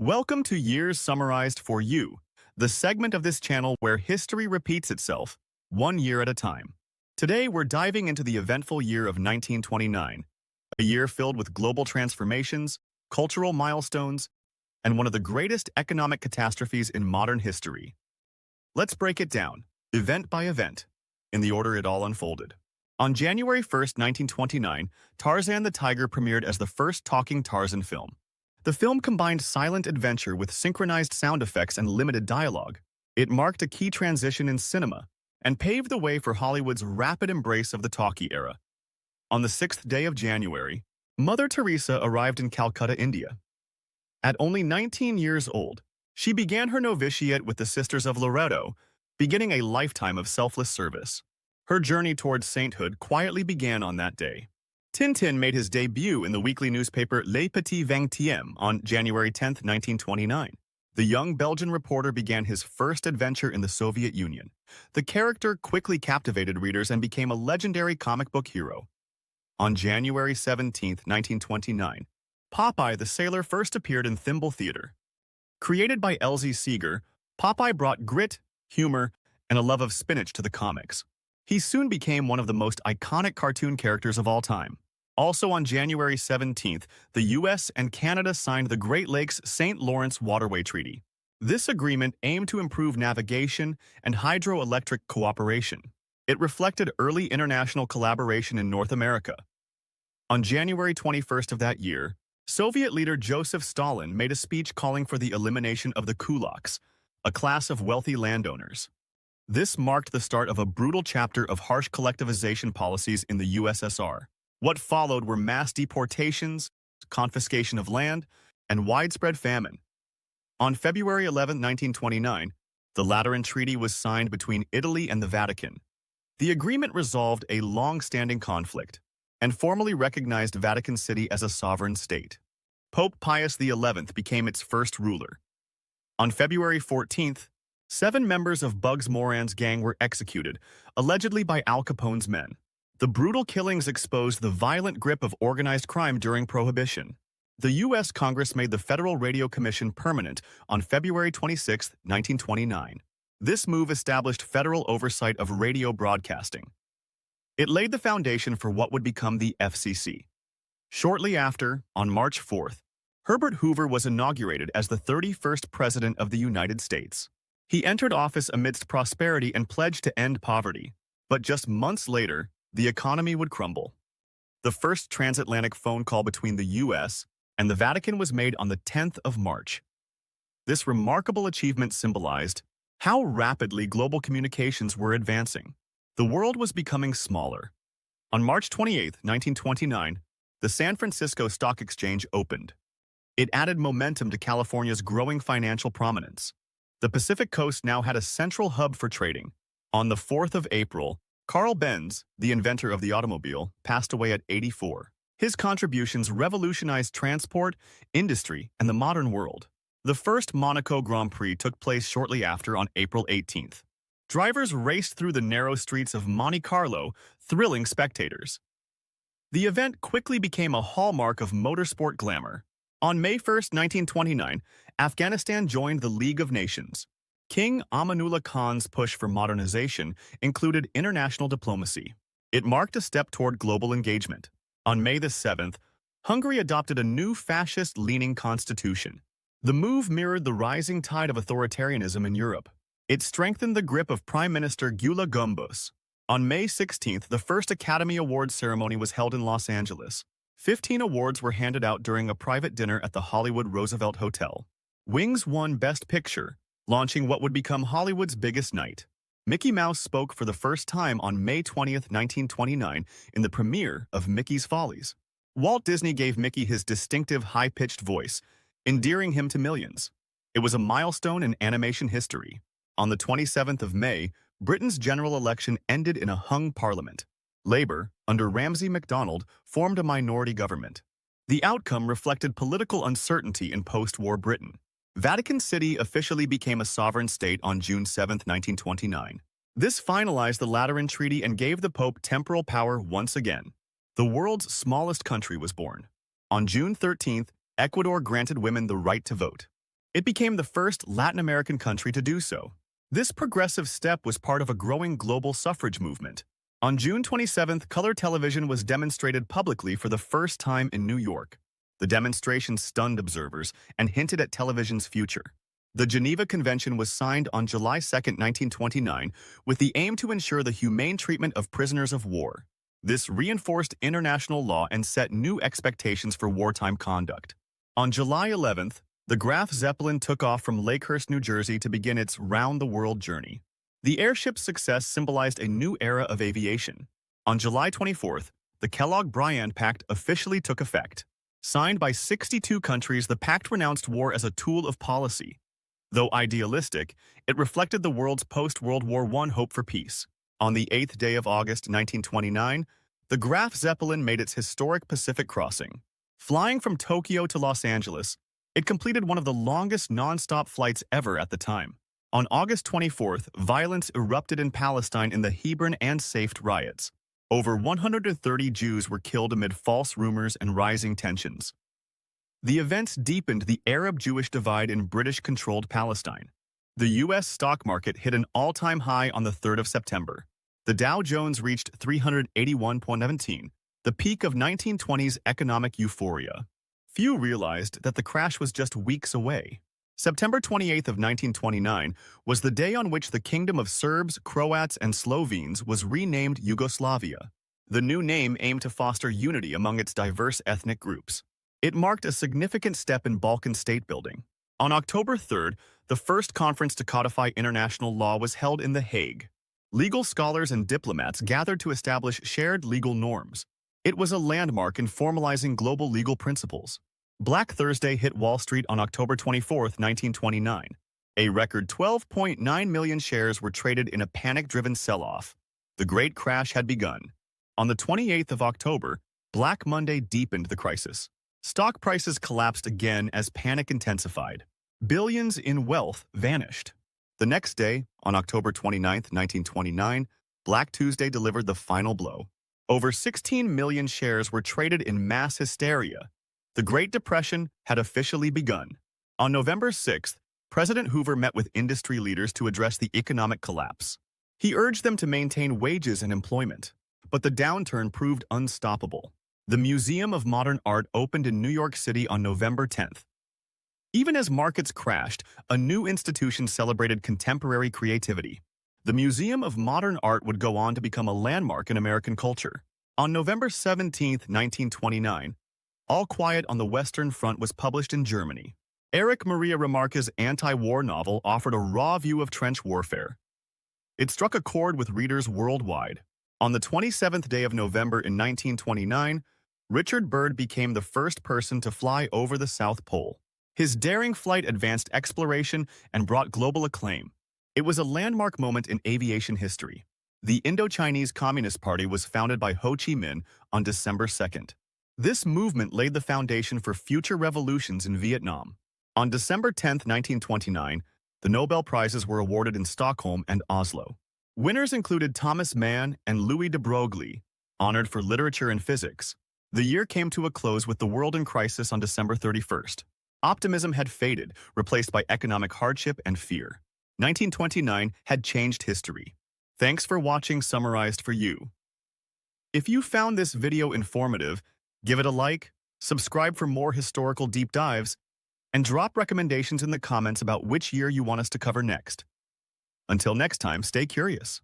Welcome to Years Summarized for You, the segment of this channel where history repeats itself, one year at a time. Today, we're diving into the eventful year of 1929, a year filled with global transformations, cultural milestones, and one of the greatest economic catastrophes in modern history. Let's break it down, event by event, in the order it all unfolded. On January 1st, 1929, Tarzan the Tiger premiered as the first talking Tarzan film. The film combined silent adventure with synchronized sound effects and limited dialogue. It marked a key transition in cinema and paved the way for Hollywood's rapid embrace of the talkie era. On the 6th day of January, Mother Teresa arrived in Calcutta, India. At only 19 years old, she began her novitiate with the Sisters of Loreto, beginning a lifetime of selfless service. Her journey towards sainthood quietly began on that day. Tintin made his debut in the weekly newspaper Le Petit 20e on January 10, 1929. The young Belgian reporter began his first adventure in the Soviet Union. The character quickly captivated readers and became a legendary comic book hero. On January 17, 1929, Popeye the Sailor first appeared in Thimble Theater. Created by Elsie Seeger, Popeye brought grit, humor, and a love of spinach to the comics. He soon became one of the most iconic cartoon characters of all time. Also on January 17th, the U.S. and Canada signed the Great Lakes St. Lawrence Waterway Treaty. This agreement aimed to improve navigation and hydroelectric cooperation. It reflected early international collaboration in North America. On January 21st of that year, Soviet leader Joseph Stalin made a speech calling for the elimination of the kulaks, a class of wealthy landowners. This marked the start of a brutal chapter of harsh collectivization policies in the USSR. What followed were mass deportations, confiscation of land, and widespread famine. On February 11, 1929, the Lateran Treaty was signed between Italy and the Vatican. The agreement resolved a long-standing conflict and formally recognized Vatican City as a sovereign state. Pope Pius XI became its first ruler. On February 14th, 7 members of Bugs Moran's gang were executed, allegedly by Al Capone's men. The brutal killings exposed the violent grip of organized crime during Prohibition. The U.S. Congress made the Federal Radio Commission permanent on February 26, 1929. This move established federal oversight of radio broadcasting. It laid the foundation for what would become the FCC. Shortly after, on March 4th, Herbert Hoover was inaugurated as the 31st President of the United States. He entered office amidst prosperity and pledged to end poverty. But just months later, the economy would crumble. The first transatlantic phone call between the U.S. and the Vatican was made on the 10th of March. This remarkable achievement symbolized how rapidly global communications were advancing. The world was becoming smaller. On March 28, 1929, the San Francisco Stock Exchange opened. It added momentum to California's growing financial prominence. The Pacific Coast now had a central hub for trading. On the 4th of April, Carl Benz, the inventor of the automobile, passed away at 84. His contributions revolutionized transport, industry, and the modern world. The first Monaco Grand Prix took place shortly after on April 18th. Drivers raced through the narrow streets of Monte Carlo, thrilling spectators. The event quickly became a hallmark of motorsport glamour. On May 1, 1929, Afghanistan joined the League of Nations. King Amanullah Khan's push for modernization included international diplomacy. It marked a step toward global engagement. On May the 7th, Hungary adopted a new fascist-leaning constitution. The move mirrored the rising tide of authoritarianism in Europe. It strengthened the grip of Prime Minister Gyula Gumbus. On May 16th, the first Academy Awards ceremony was held in Los Angeles. 15 awards were handed out during a private dinner at the Hollywood Roosevelt Hotel. Wings won Best Picture, launching what would become Hollywood's biggest night. Mickey Mouse spoke for the first time on May 20, 1929, in the premiere of Mickey's Follies. Walt Disney gave Mickey his distinctive high-pitched voice, endearing him to millions. It was a milestone in animation history. On the 27th of May, Britain's general election ended in a hung parliament. Labour, under Ramsay MacDonald, formed a minority government. The outcome reflected political uncertainty in post-war Britain. Vatican City officially became a sovereign state on June 7, 1929. This finalized the Lateran Treaty and gave the Pope temporal power once again. The world's smallest country was born. On June 13th, Ecuador granted women the right to vote. It became the first Latin American country to do so. This progressive step was part of a growing global suffrage movement. On June 27th, color television was demonstrated publicly for the first time in New York. The demonstration stunned observers and hinted at television's future. The Geneva Convention was signed on July 2, 1929, with the aim to ensure the humane treatment of prisoners of war. This reinforced international law and set new expectations for wartime conduct. On July 11th, the Graf Zeppelin took off from Lakehurst, New Jersey to begin its round-the-world journey. The airship's success symbolized a new era of aviation. On July 24th, the Kellogg-Briand Pact officially took effect. Signed by 62 countries, the pact renounced war as a tool of policy. Though idealistic, it reflected the world's post-World War I hope for peace. On the 8th day of August 1929, the Graf Zeppelin made its historic Pacific crossing. Flying from Tokyo to Los Angeles, it completed one of the longest non-stop flights ever at the time. On August 24th, violence erupted in Palestine in the Hebron and Safed riots. Over 130 Jews were killed amid false rumors and rising tensions. The events deepened the Arab-Jewish divide in British-controlled Palestine. The U.S. stock market hit an all-time high on the 3rd of September. The Dow Jones reached 381.17, the peak of 1920s economic euphoria. Few realized that the crash was just weeks away. September 28th of 1929 was the day on which the Kingdom of Serbs, Croats, and Slovenes was renamed Yugoslavia. The new name aimed to foster unity among its diverse ethnic groups. It marked a significant step in Balkan state building. On October 3rd, the first conference to codify international law was held in The Hague. Legal scholars and diplomats gathered to establish shared legal norms. It was a landmark in formalizing global legal principles. Black Thursday hit Wall Street on October 24, 1929. A record 12.9 million shares were traded in a panic-driven sell-off. The Great Crash had begun. On the 28th of October, Black Monday deepened the crisis. Stock prices collapsed again as panic intensified. Billions in wealth vanished. The next day, on October 29, 1929, Black Tuesday delivered the final blow. Over 16 million shares were traded in mass hysteria. The Great Depression had officially begun. On November 6th, President Hoover met with industry leaders to address the economic collapse. He urged them to maintain wages and employment, but the downturn proved unstoppable. The Museum of Modern Art opened in New York City on November 10th. Even as markets crashed, a new institution celebrated contemporary creativity. The Museum of Modern Art would go on to become a landmark in American culture. On November 17, 1929, All Quiet on the Western Front was published in Germany. Erich Maria Remarque's anti-war novel offered a raw view of trench warfare. It struck a chord with readers worldwide. On the 27th day of November in 1929, Richard Byrd became the first person to fly over the South Pole. His daring flight advanced exploration and brought global acclaim. It was a landmark moment in aviation history. The Indo-Chinese Communist Party was founded by Ho Chi Minh on December 2nd. This movement laid the foundation for future revolutions in Vietnam. On December 10, 1929, the Nobel Prizes were awarded in Stockholm and Oslo. Winners included Thomas Mann and Louis de Broglie, honored for literature and physics. The year came to a close with the world in crisis on December 31st. Optimism had faded, replaced by economic hardship and fear. 1929 had changed history. Thanks for watching Summarized for You. If you found this video informative, give it a like, subscribe for more historical deep dives, and drop recommendations in the comments about which year you want us to cover next. Until next time, stay curious.